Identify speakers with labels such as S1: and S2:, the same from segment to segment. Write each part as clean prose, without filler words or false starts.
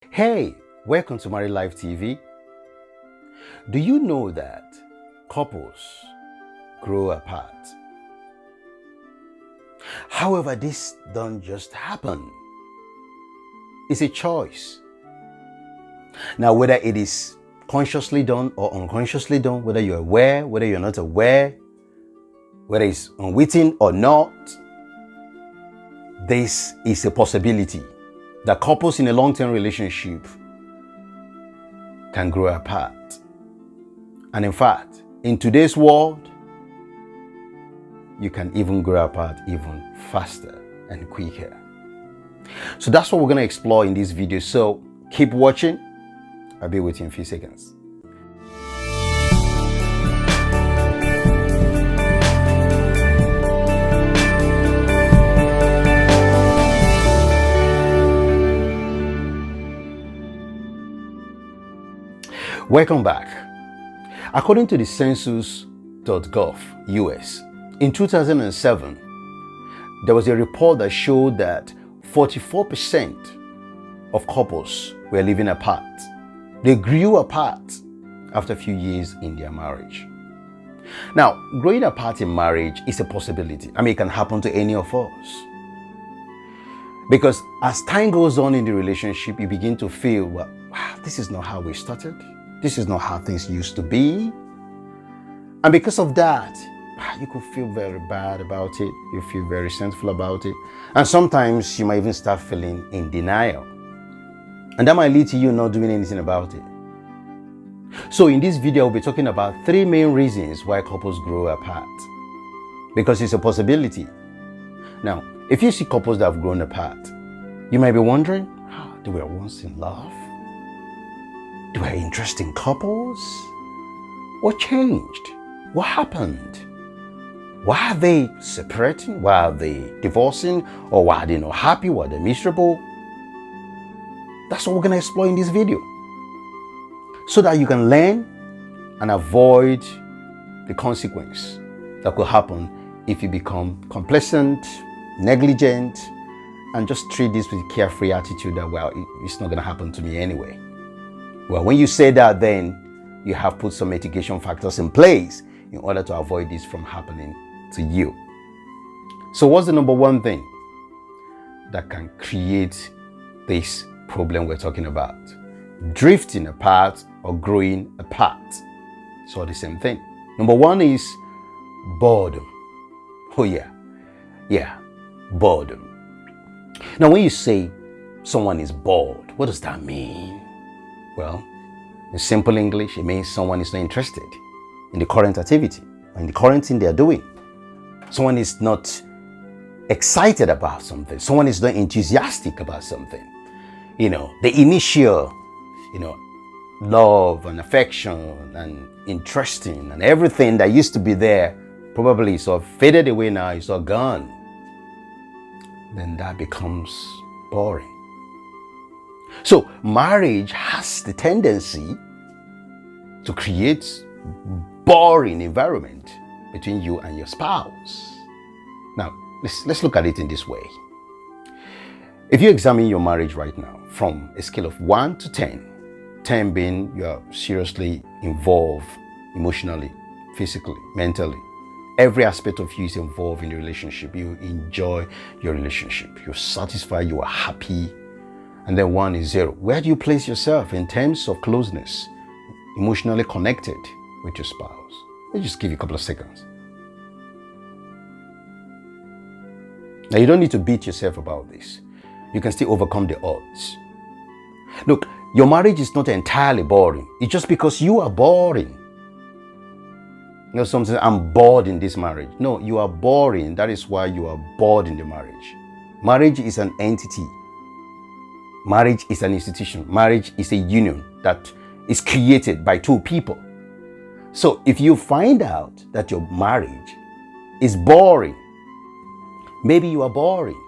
S1: Hey, welcome to Married Life TV. Do you know that couples grow apart? However, this don't just happen. It's a choice. Now, whether it is consciously done or unconsciously done, whether you're aware, whether you're not aware, whether it's unwitting or not, this is a possibility that couples in a long-term relationship can grow apart. And in fact, in today's world, you can even grow apart even faster and quicker. So that's what we're going to explore in this video. So keep watching. I'll be with you in a few seconds. Welcome back. According to the census.gov US, in 2007, there was a report that showed that 44% of couples were living apart. They grew apart after a few years in their marriage. Now, growing apart in marriage is a possibility. I mean, it can happen to any of us. Because as time goes on in the relationship, you begin to feel, well, wow, this is not how we started. This is not how things used to be. And because of that, you could feel very bad about it. You feel very resentful about it. And sometimes you might even start feeling in denial. And that might lead to you not doing anything about it. So in this video, we'll be talking about 3 main reasons why couples grow apart. Because it's a possibility. Now, if you see couples that have grown apart, you might be wondering, they were once in love? They were interesting couples? What changed? What happened? Why are they separating? Why are they divorcing? Or why are they not happy? Why are they miserable? That's what we're going to explore in this video. So that you can learn and avoid the consequence that could happen if you become complacent, negligent, and just treat this with a carefree attitude that, well, it's not going to happen to me anyway. Well, when you say that, then you have put some mitigation factors in place in order to avoid this from happening to you. So what's the number one thing that can create this problem we're talking about? Drifting apart or growing apart. It's all the same thing. Number one is boredom. Oh yeah, boredom. Now when you say someone is bored, what does that mean? Well, in simple English, it means someone is not interested in the current activity, in the current thing they're doing. Someone is not excited about something. Someone is not enthusiastic about something. The initial, love and affection and interesting and everything that used to be there probably sort of faded away now, it's all gone. Then that becomes boring. So marriage has the tendency to create boring environment between you and your spouse. Now, let's look at it in this way. If you examine your marriage right now from a scale of 1 to 10, 10 being you are seriously involved emotionally, physically, mentally, every aspect of you is involved in the relationship. You enjoy your relationship. You're satisfied. You are happy. And then 1 is 0. Where do you place yourself in terms of closeness, emotionally connected with your spouse? Let me just give you a couple of seconds. Now, you don't need to beat yourself about this. You can still overcome the odds. Look, your marriage is not entirely boring. It's just because you are boring. Some say, I'm bored in this marriage. No, you are boring. That is why you are bored in the marriage. Marriage is an entity. Marriage is an institution. Marriage is a union that is created by 2 people. So if you find out that your marriage is boring, maybe you are boring.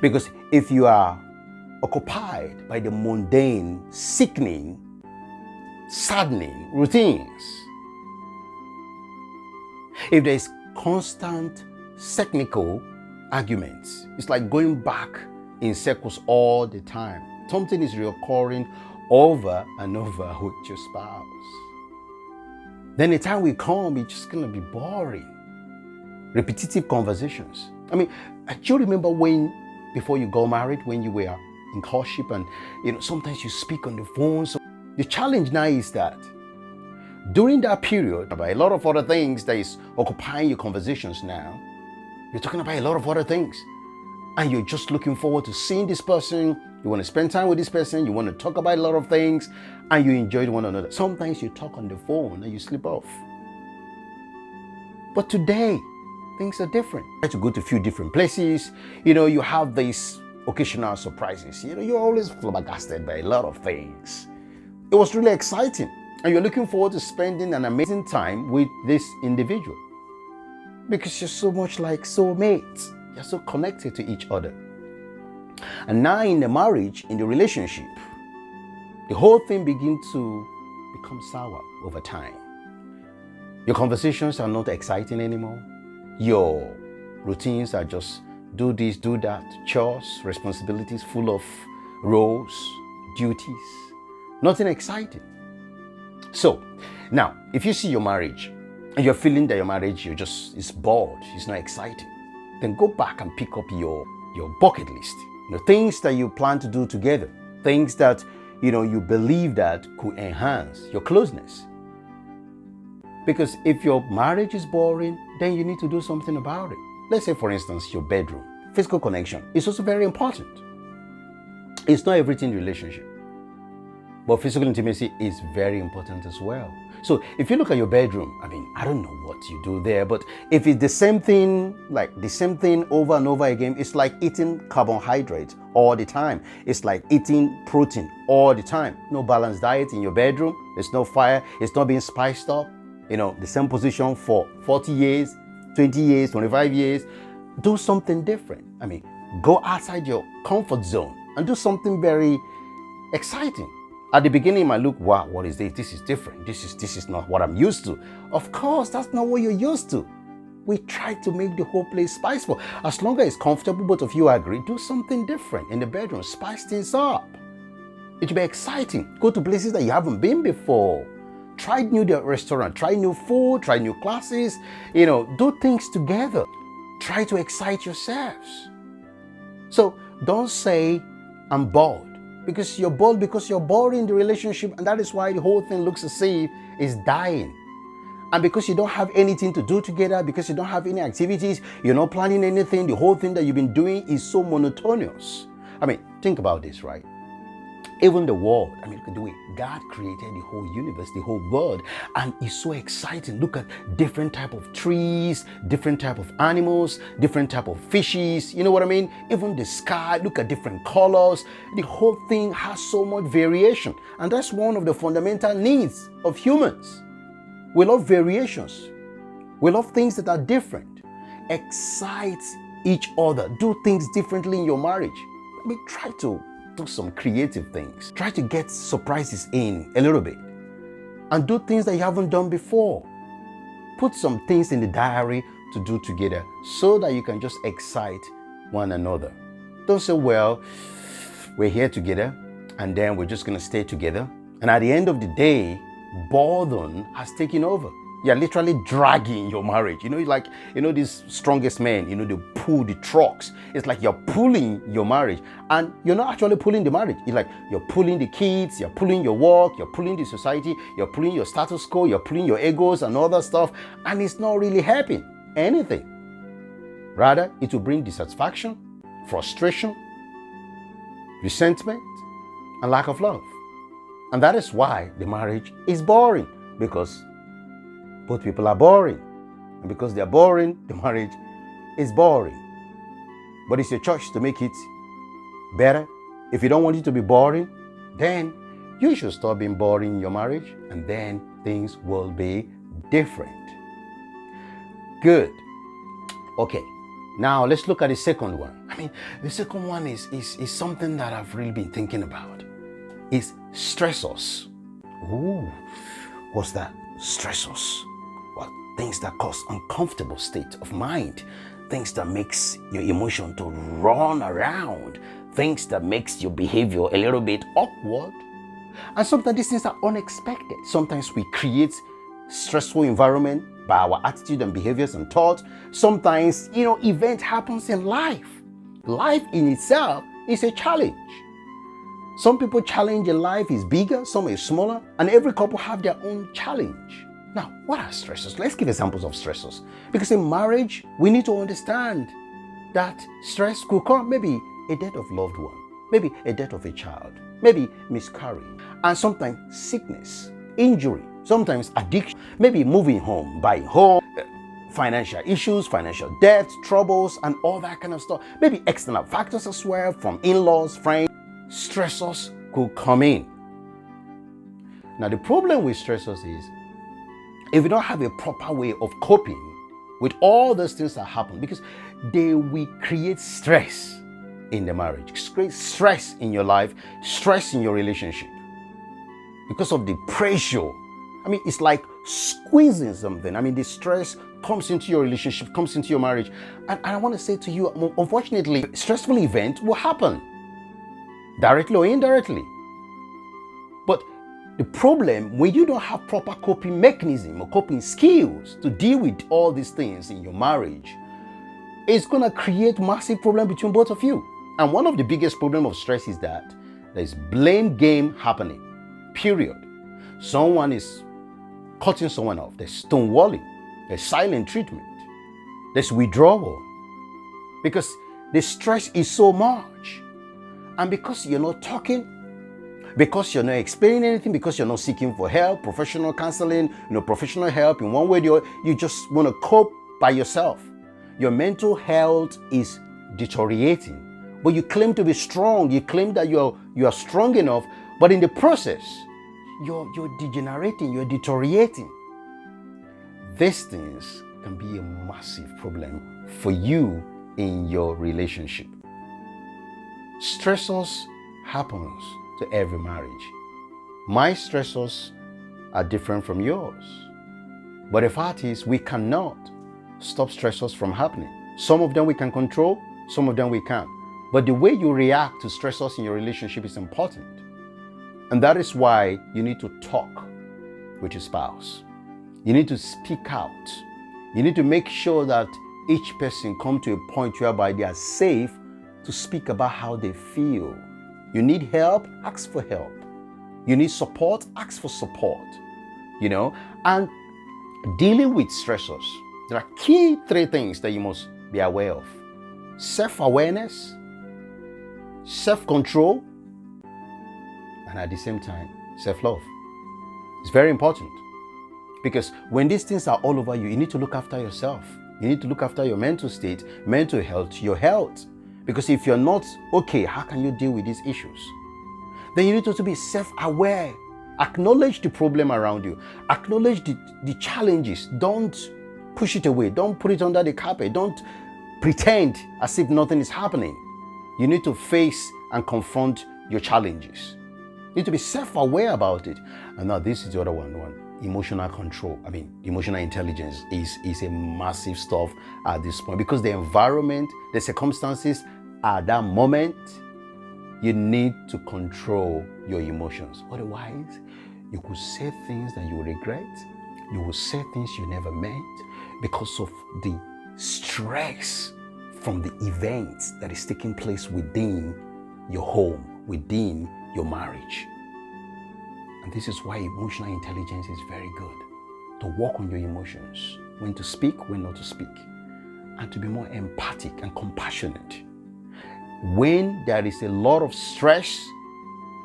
S1: Because if you are occupied by the mundane, sickening, saddening routines, if there's constant technical arguments, it's like going back in circles all the time. Something is reoccurring over and over with your spouse. Then the time will come, it's just going to be boring. Repetitive conversations. I mean, do you remember when, before you got married, when you were in courtship and, sometimes you speak on the phone. So the challenge now is that during that period, about a lot of other things that is occupying your conversations now, you're talking about a lot of other things. And you're just looking forward to seeing this person. You want to spend time with this person. You want to talk about a lot of things. And you enjoy one another. Sometimes you talk on the phone and you slip off. But today, things are different. You have to go to a few different places. You have these occasional surprises. You're always flabbergasted by a lot of things. It was really exciting. And you're looking forward to spending an amazing time with this individual. Because you're so much like soulmates. You're so connected to each other. And now in the marriage, in the relationship, the whole thing begins to become sour over time. Your conversations are not exciting anymore. Your routines are just do this, do that, chores, responsibilities full of roles, duties. Nothing exciting. So, now, if you see your marriage and you're feeling that your marriage, it's bored, it's not exciting, then go back and pick up your bucket list. Things that you plan to do together, things that, you believe that could enhance your closeness. Because if your marriage is boring, then you need to do something about it. Let's say, for instance, your bedroom. Physical connection is also very important. It's not everything in relationship, but physical intimacy is very important as well. So if you look at your bedroom, I don't know what you do there, but if it's the same thing over and over again, it's like eating carbohydrates all the time. It's like eating protein all the time. No balanced diet in your bedroom. There's no fire. It's not being spiced up. The same position for 40 years, 20 years, 25 years. Do something different. Go outside your comfort zone and do something very exciting. At the beginning, you might look, wow, what is this? This is different. This is not what I'm used to. Of course, that's not what you're used to. We try to make the whole place spiceful. As long as it's comfortable, both of you agree, do something different in the bedroom. Spice things up. It will be exciting. Go to places that you haven't been before. Try new restaurant, try new food, try new classes. Do things together. Try to excite yourselves. So don't say, I'm bored. Because you're bored, because you're bored in the relationship, and that is why the whole thing looks as if it's dying. And because you don't have anything to do together, because you don't have any activities, you're not planning anything, the whole thing that you've been doing is so monotonous. Think about this, right? Even the world, look at the way God created the whole universe, the whole world, and it's so exciting. Look at different type of trees, different type of animals, different type of fishes, you know what I mean? Even the sky, look at different colors. The whole thing has so much variation, and that's one of the fundamental needs of humans. We love variations. We love things that are different. Excite each other. Do things differently in your marriage. Try to do some creative things. Try to get surprises in a little bit. And do things that you haven't done before. Put some things in the diary to do together so that you can just excite one another. Don't say, well, we're here together and then we're just going to stay together. And at the end of the day, boredom has taken over. You're literally dragging your marriage. These strongest men, they pull the trucks. It's like you're pulling your marriage. And you're not actually pulling the marriage. It's like you're pulling the kids, you're pulling your work, you're pulling the society, you're pulling your status quo, you're pulling your egos and other stuff. And it's not really helping anything. Rather, it will bring dissatisfaction, frustration, resentment, and lack of love. And that is why the marriage is boring. Because both people are boring. And because they're boring, the marriage is boring. But it's your choice to make it better. If you don't want it to be boring, then you should stop being boring in your marriage, and then things will be different. Good. Okay. Now let's look at the second one. The second one is something that I've really been thinking about. It's stressors. Ooh, what's that? Stressors. Well, things that cause uncomfortable state of mind, things that makes your emotion to run around, things that makes your behavior a little bit awkward. And sometimes these things are unexpected. Sometimes we create stressful environment by our attitude and behaviors and thoughts. Sometimes, event happens in life. Life in itself is a challenge. Some people challenge in life is bigger, some is smaller, and every couple have their own challenge. Now, what are stressors? Let's give examples of stressors. Because in marriage, we need to understand that stress could come, maybe a death of loved one, maybe a death of a child, maybe miscarriage, and sometimes sickness, injury, sometimes addiction, maybe moving home, buying home, financial issues, financial debt, troubles, and all that kind of stuff. Maybe external factors as well, from in-laws, friends. Stressors could come in. Now, the problem with stressors is, if you don't have a proper way of coping with all those things that happen, because they will create stress in the marriage, create stress in your life, stress in your relationship. Because of the pressure. It's like squeezing something. The stress comes into your relationship, comes into your marriage. And I want to say to you, unfortunately, stressful event will happen, directly or indirectly. But the problem, when you don't have proper coping mechanism or coping skills to deal with all these things in your marriage, it's going to create massive problem between both of you. And one of the biggest problem of stress is that there's blame game happening, period. Someone is cutting someone off. There's stonewalling. There's silent treatment. There's withdrawal. Because the stress is so much. And because you're not talking, because you're not explaining anything, because you're not seeking for help, professional counseling, professional help in one way or the other, you just want to cope by yourself. Your mental health is deteriorating. But you claim to be strong. You claim that you are strong enough. But in the process, you're degenerating, you're deteriorating. These things can be a massive problem for you in your relationship. Stressors happens to every marriage. My stressors are different from yours. But the fact is, we cannot stop stressors from happening. Some of them we can control, some of them we can't. But the way you react to stressors in your relationship is important. And that is why you need to talk with your spouse. You need to speak out. You need to make sure that each person come to a point whereby they are safe to speak about how they feel. You need help, ask for help. You need support, ask for support. And dealing with stressors, there are key 3 things that you must be aware of. Self-awareness, self-control, and at the same time, self-love. It's very important. Because when these things are all over you, you need to look after yourself. You need to look after your mental state, mental health, your health. Because if you're not okay, how can you deal with these issues? Then you need to be self-aware. Acknowledge the problem around you. Acknowledge the challenges. Don't push it away. Don't put it under the carpet. Don't pretend as if nothing is happening. You need to face and confront your challenges. You need to be self-aware about it. And now this is the other one. Emotional control. Emotional intelligence is a massive stuff at this point, because the environment, the circumstances at that moment, you need to control your emotions. Otherwise, you could say things that you will regret. You will say things you never meant because of the stress from the events that is taking place within your home, within your marriage. And this is why emotional intelligence is very good. To work on your emotions, when to speak, when not to speak, and to be more empathic and compassionate. When there is a lot of stress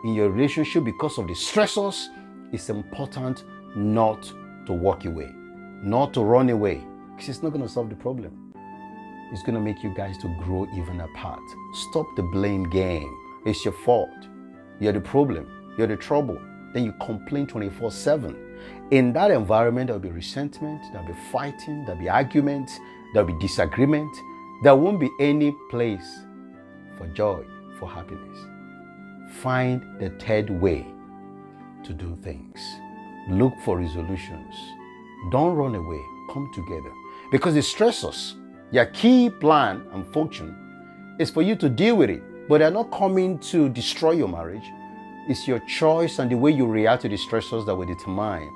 S1: in your relationship because of the stressors, it's important not to walk away, not to run away, because it's not going to solve the problem. It's going to make you guys to grow even apart. Stop the blame game. It's your fault. You're the problem. You're the trouble. Then you complain 24/7. In that environment, there'll be resentment, there'll be fighting, there'll be argument, there'll be disagreement. There won't be any place for joy, for happiness. Find the third way to do things. Look for resolutions. Don't run away. Come together. Because the stressors, your key plan and function is for you to deal with it. but they're not coming to destroy your marriage. It's your choice and the way you react to the stressors that will determine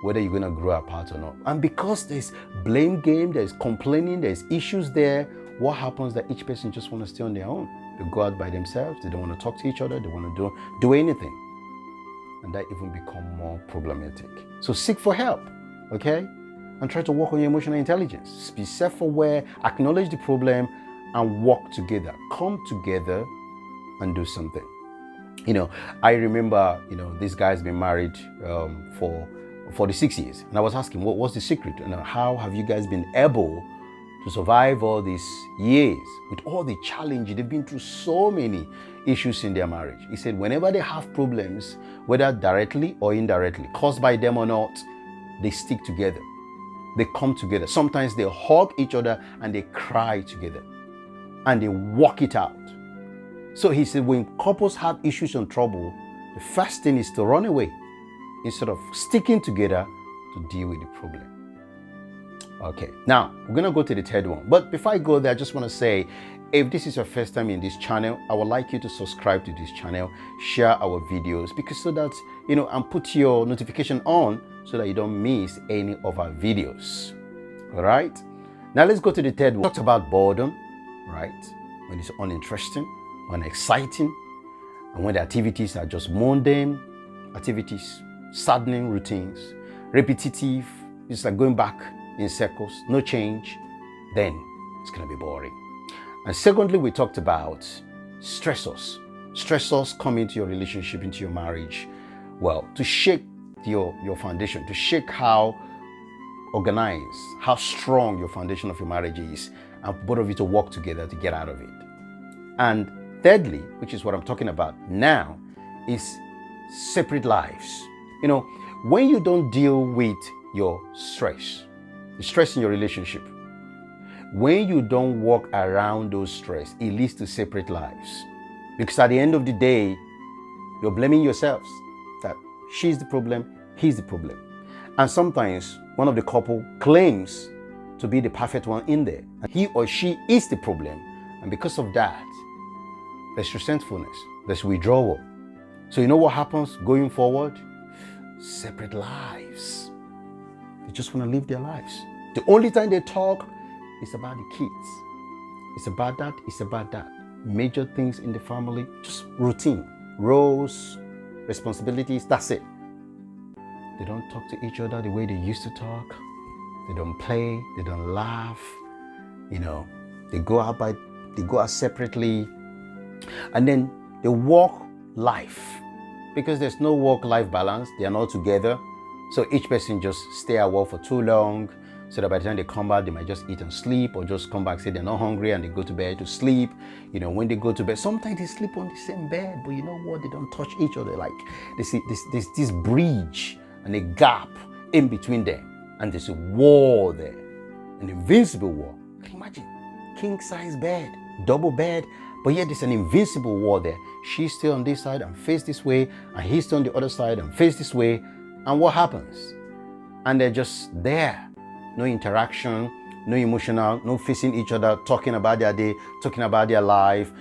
S1: whether you're going to grow apart or not. And because there's blame game, there's complaining, there's issues there, what happens that each person just want to stay on their own. They go out by themselves, they don't want to talk to each other, they want to do anything. And that even become more problematic. So seek for help, okay? And try to work on your emotional intelligence. Be self-aware, acknowledge the problem, and work together. Come together and do something. I remember, this guy's been married for 46 years. And I was asking, what's the secret? How have you guys been able to survive all these years with all the challenges? They've been through so many issues in their marriage. He said, whenever they have problems, whether directly or indirectly, caused by them or not, they stick together. They come together. Sometimes they hug each other and they cry together and they work it out. So he said, when couples have issues and trouble, the first thing is to run away instead of sticking together to deal with the problem. Okay, now we're going to go to the third one. But before I go there, I just want to say, if this is your first time in this channel, I would like you to subscribe to this channel, share our videos, because so that, and put your notification on so that you don't miss any of our videos. All right. Now let's go to the third one. We talked about boredom, right? When it's uninteresting, unexciting, and when the activities are just mundane activities, saddening routines, repetitive, it's like going back in circles, no change, then it's going to be boring. And secondly, we talked about stressors. Stressors come into your relationship, into your marriage, well, to shake your foundation, to shake how organized, how strong your foundation of your marriage is, and both of you to work together to get out of it. And thirdly, which is what I'm talking about now, is separate lives. When you don't deal with your stress, the stress in your relationship, when you don't walk around those stress, it leads to separate lives. Because at the end of the day, you're blaming yourselves that she's the problem, he's the problem. And sometimes one of the couple claims to be the perfect one in there, and he or she is the problem. And because of that, there's resentfulness, there's withdrawal. So you know what happens going forward? Separate lives. They just want to live their lives. The only time they talk is about the kids. It's about that, it's about that. Major things in the family, just routine, roles, responsibilities, that's it. They don't talk to each other the way they used to talk. They don't play, they don't laugh. They go out separately. And then they walk life. Because there's no work-life balance, they are not together. So each person just stay at work for too long, so that by the time they come back, they might just eat and sleep, or just come back, say they're not hungry, and they go to bed to sleep. When they go to bed, sometimes they sleep on the same bed, but you know what? They don't touch each other. Like, they see this bridge and a gap in between them, and there's a wall there, an invincible wall. Can you imagine? King-size bed, double bed, but yet there's an invincible wall there. She's still on this side and face this way, and he's still on the other side and face this way. And what happens? And they're just there. No interaction, no emotional, no facing each other, talking about their day, talking about their life,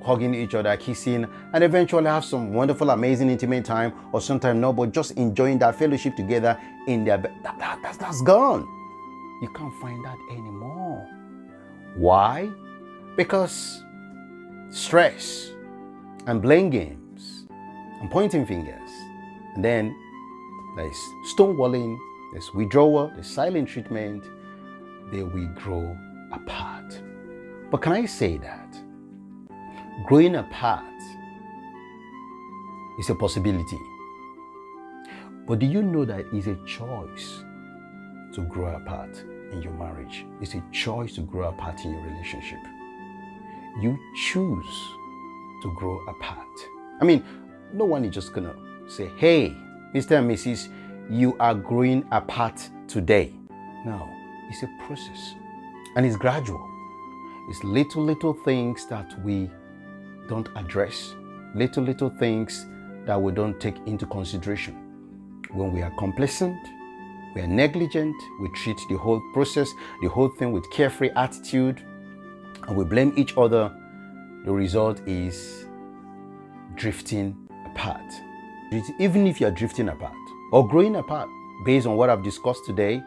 S1: hugging each other, kissing, and eventually have some wonderful, amazing, intimate time, or sometimes not, but just enjoying that fellowship together in their bed. That's gone. You can't find that anymore. Why? Because stress and blame games and pointing fingers, and then there's stonewalling, there's withdrawal, there's silent treatment. They will grow apart. But can I say that growing apart is a possibility? But do you know that it's a choice to grow apart in your marriage? It's a choice to grow apart in your relationship. You choose to grow apart. No one is just gonna say, hey, Mr. and Mrs., you are growing apart today. No, it's a process, and it's gradual. It's little things that we don't address, little things that we don't take into consideration. When we are complacent, we are negligent, we treat the whole process, the whole thing with carefree attitude, and we blame each other, the result is drifting apart. Even if you're drifting apart or growing apart, based on what I've discussed today,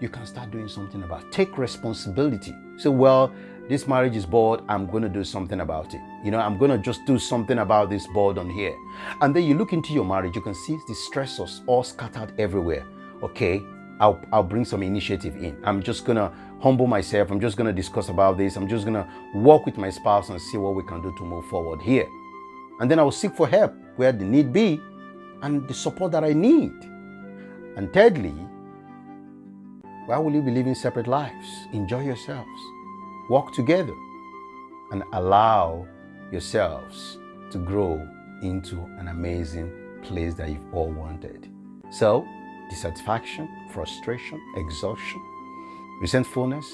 S1: you can start doing something about it. Take responsibility. Say, well, this marriage is bored. I'm going to do something about it. I'm going to just do something about this boredom here. And then you look into your marriage, you can see the stressors all scattered everywhere. Okay, I'll bring some initiative in. I'm just going to humble myself. I'm just going to discuss about this. I'm just going to work with my spouse and see what we can do to move forward here. And then I'll seek for help where the need be and the support that I need. And thirdly, why will you be living separate lives? Enjoy yourselves. Work together and allow yourselves to grow into an amazing place that you've all wanted. So, dissatisfaction, frustration, exhaustion, resentfulness,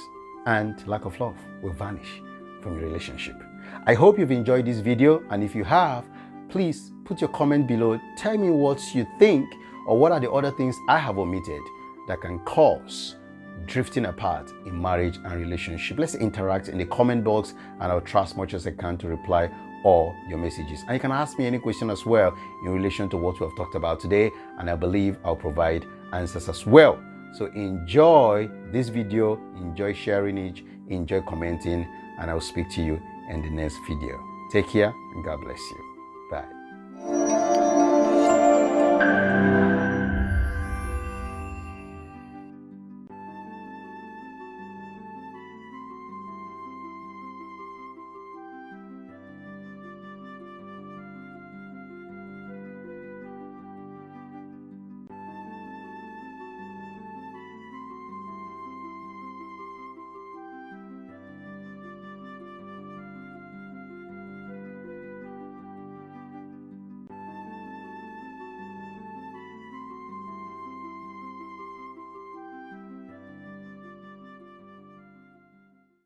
S1: and lack of love will vanish from your relationship. I hope you've enjoyed this video, and if you have, please put your comment below. Tell me what you think, or what are the other things I have omitted that can cause drifting apart in marriage and relationship. Let's interact in the comment box, and I'll try as much as I can to reply all your messages. And you can ask me any question as well in relation to what we have talked about today, and I believe I'll provide answers as well. So enjoy this video, enjoy sharing it, enjoy commenting, and I'll speak to you in the next video. Take care and God bless you. Bye.